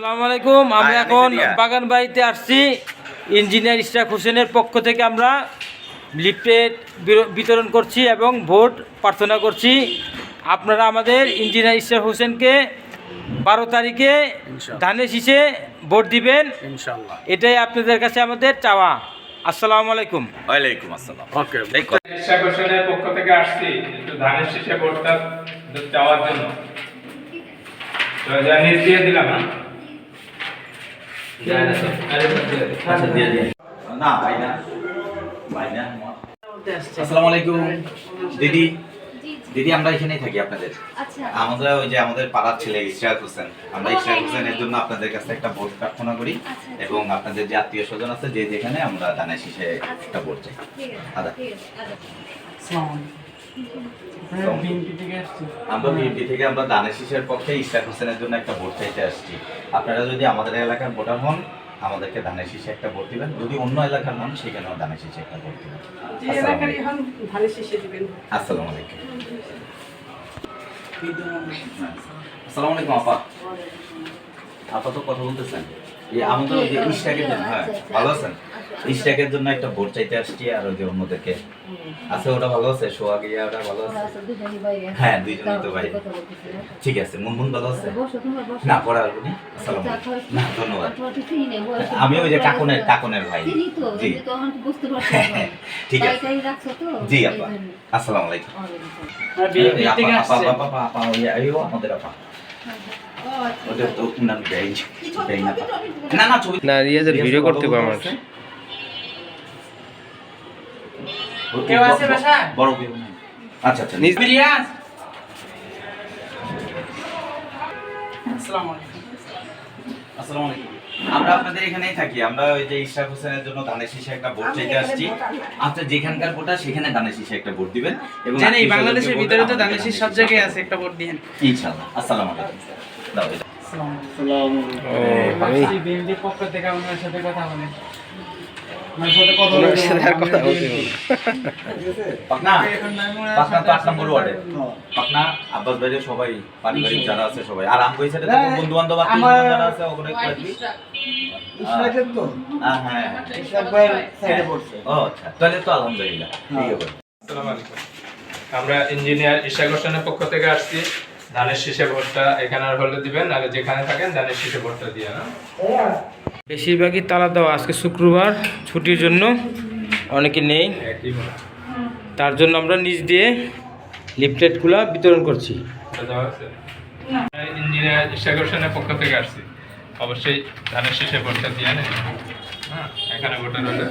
আসসালামু আলাইকুম। আমরা এখন বাগান বাড়িতে আসছি। ইঞ্জিনিয়ার ইশরাক হোসেনের পক্ষ থেকে আমরা লিফলেট বিতরণ করছি এবং ভোট প্রার্থনা করছি। আপনারা আমাদের ইঞ্জিনিয়ার ইশরাক হোসেনকে 12 তারিখে ধানের শীষে ভোট দিবেন ইনশাআল্লাহ। এটাই আপনাদের কাছে আমাদের চাওয়া। আসসালামু আলাইকুম। ওয়ালাইকুম আসসালাম। ওকে, ইশরাক হোসেনের পক্ষ থেকে আসছি একটু ধানের শীষে ভোটটা চাওয়ার জন্য। তো জানিয়ে দিয়ে দিলাম না না ভাই না ভাই না। আসসালামু আলাইকুম দিদি। দিদি আমরা এখানেই থাকি আপনাদের। আমরা ওই যে আমাদের পাড়ার ছেলে ইশরাক হোসেন, আমরা ইশরাক হোসেনের জন্য আপনাদের কাছে একটা ভোট প্রার্থনা করি এবং আপনাদের যে আত্মীয় স্বজন আছে যে যেখানে আমরা ধানের শীষে একটা ভোট চাই। আমরা বিএনপি থেকে আমরা ধানের শীষের পক্ষে ইশরাক হোসেনের জন্য একটা ভোট চাইতে আসছি। আপনারা যদি আমাদের এলাকার ভোটার হন আমাদেরকে ধানের শীষে একটা ভোট দিবেন, যদি অন্য এলাকার হন সেখানেও ধানের শীষে একটা ভোট দিবেন। আসসালামু আলাইকুম। আসসালামু আলাইকুম আপা। আপা তো কথা বলতেছেন আমাদের ওই যে ইশরাকের জন্য। হ্যাঁ ভালো আছেন? ইশরাকের জন্য একটা ভোট চাইতে আসছি। আর ওই যে অন্যদেরকে আছে ওটা ভালো আছে, সোহাগিয়া ওটা ভালো আছে। হ্যাঁ দুইজনই তো ভাই। ঠিক আছে। মুনমুন ভালো আছে? না পরে আসবো নি। আসসালামু আলাইকুম। না ধন্যবাদ। আমি ওই যে কাকনের ভাই। জি ঠিক আছে। জি আপা আসসালামু আলাইকুম। আমাদের আপা না রিয়াজের ভিডিও করতে পারবো না। বড় কেউ নাই। আচ্ছা আচ্ছা। আসসালামু আলাইকুম। আমরা আপনাদের এখানেই থাকি। আমরা ওই যে ইশরাক হোসেনের জন্য ধানের শীষে একটা ভোট চাইতে আসছি। আপনি যেখানকার ভোটার সেখানে ধানের শীষে একটা ভোট দিবেন এবং জানেন এই বাংলাদেশের ভিতরে তো ধানের শীষ সব জায়গায় আছে, একটা ভোট দিবেন ইনশাআল্লাহ। আসসালামু আলাইকুম। দাও এটা। বিএনপির পক্ষ থেকে আপনার সাথে কথা বলেন। পাকনা তো 8 নম্বর ওয়ার্ডে। পাকনা আব্বাস ভাই সবাই পারিবারিক যারা আছে সবাই। আর আম কইছে এটা বন্ধু বান্ধব যারা আছে ওগুলো করে দিই। ইশরাকের তো হ্যাঁ ইশরাক ভাই সাইডে পড়ছে। ও আচ্ছা তাহলে তো আলহামদুলিল্লাহ ঠিক আছে। আসসালামু আলাইকুম। আমরা ইঞ্জিনিয়ার ইশরাক হোসেনের পক্ষ থেকে আসছি। ধানের শীষে ভোটটা এখানে হলে দিবেন, আর যেখানে থাকেন ধানের শীষে ভোটটা দিয়ে না। বেশিরভাগই তালা দেওয়া। আজকে শুক্রবার ছুটির জন্য অনেকে নেই, তার জন্য আমরা নিজ দিয়ে লিফলেটগুলো বিতরণ করছি। ইঞ্জিনিয়ার ইশরাক হোসেনের পক্ষ থেকে আসছি, অবশ্যই ধানের শীষে ভোটটা দিয়ে নেন। হ্যাঁ এখানে ভোটার হলে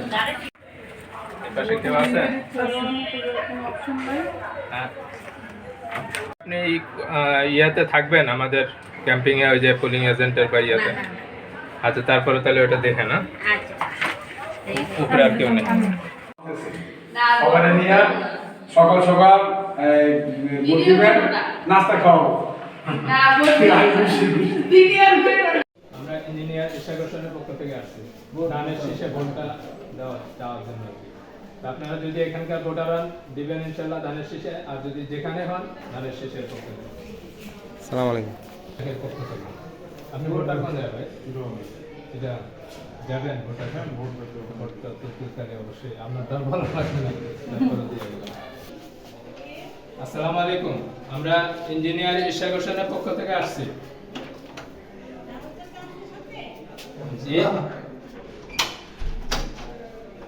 এপাশে কেউ আছে? হ্যাঁ আপনি ইয়াতে থাকবেন আমাদের ক্যাম্পিংয়ে, ওই যে পোলিং এজেন্টের বা ইয়াতে। আচ্ছা তারপরে তাহলে ওটা দেখে না উপরে আর কেউ নেই। সকালে নিয়ে সকাল সকাল ভোট দিবেন, নাস্তা খাওয়াবো। আমরা ইঞ্জিনিয়ার ইশরাক হোসেনের পক্ষ থেকে আসছি ধানের শীষে ভোটটা দেওয়ার জন্য। আপনারা যদি এখানকার ভোটার হন দিবেন ইনশাল্লাহ ধানের শীষে, আর যদি যেখানে হন ধানের শীষের পক্ষ থেকে। আসসালামু আলাইকুম। পক্ষ থেকে আপনি ভোটার কোন যাবে এটা যাবেন ভোটার ভোটটা তো তুলতে অবশ্যই আপনার তো ভালো লাগবে না। আসসালামু আলাইকুম। আমরা ইঞ্জিনিয়ার ইশরাক হোসেনের পক্ষ থেকে আসছি। জি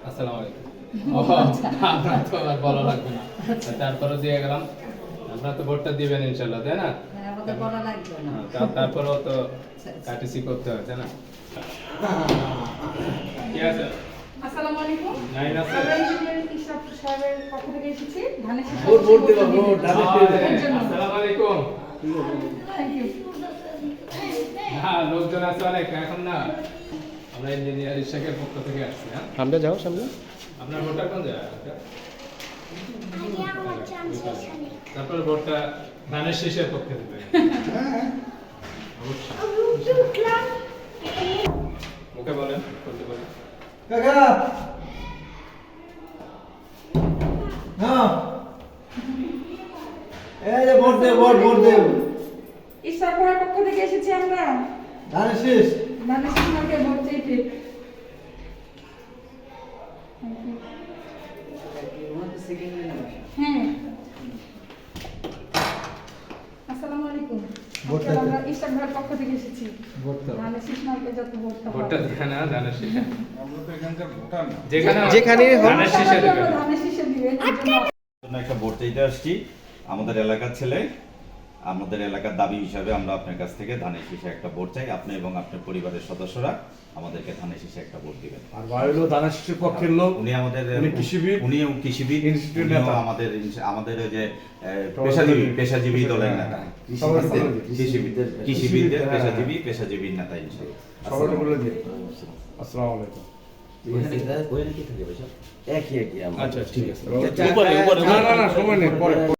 আসসালামু আলাইকুম। আপনার তো আর ভালো লাগবে না, তারপরে দিয়ে গেলাম। আপনার তো ভোটটা দিবেন ইনশাল্লাহ, তাই না? তারপরেও তো কাটিসি করতে হয়, তাই না? কি আছে? আসসালামু আলাইকুম। নাই না আমরা ইঞ্জিনিয়ার ইশরাক সাহেবের পক্ষ থেকে এসেছি ধানের শীষে ভোট দেব ভোট ধানের শীষে। আসসালামু আলাইকুম। Thank you. হ্যাঁ লোকজন আছে অনেক এখন না। আমরা ইঞ্জিনিয়ার ইশরাকের পক্ষ থেকে আসছি। হ্যাঁ সামনে যাও, সামনে। আপনার ভোটটা কোন জায়গায়? তারপর ভোটটা ধানের শীষের পক্ষে দেবেন। মুখে বলেন, করতে বলেন। কাকা হ্যাঁ এই যে ভোট দে ভোট দে। ইশরাক ভাইয়ের পক্ষ থেকে এসেছি আমরা। ধানের শীষ। ধানের শীষ মার্কায় ভোট চাইতে। হ্যাঁ। আসসালামু আলাইকুম। আজকে আমরা ইশরাক ভাইয়ের পক্ষ থেকে এসেছি। ধানের শীষ মার্কায় যত ভোটটা হবে। ভোটটা দেখে না ধানের শীষে আমরা তো এখানকার ভোটার না। যেখানে ধানের শীষে সবাই দেবেন। ধানের শীষে দিবে। এর জন্য জন্য একটা ভোট চাইতে আসছি আমাদের এলাকার ছেলে, আমাদের এলাকার দাবি হিসাবে আমরা আপনার কাছ থেকে ধানের শীষে একটা ভোট চাই। আপনি এবং আপনার পরিবারের সদস্যরা আমাদেরকে ধানের শীষে একটা ভোট দিবেন। আর বাড়িলো দানের শীষের পক্ষের লোক। উনি আমাদের উনি কৃষিবিদ, উনিও কৃষিবিদ, ইনস্টিটিউট উনিও নেতা। আমাদের ওই যে সমাজসেবী। পেশাজীবী দলের নেতা, কৃষিবিদের। কৃষিবিদদের পেশাজীবীর নেতা হিসেবে। সবাইকে বলে দিন। আসসালামু আলাইকুম। ওখানে কি থাকে ভাই? আচ্ছা ঠিক আছে। না সময় নেই পরে।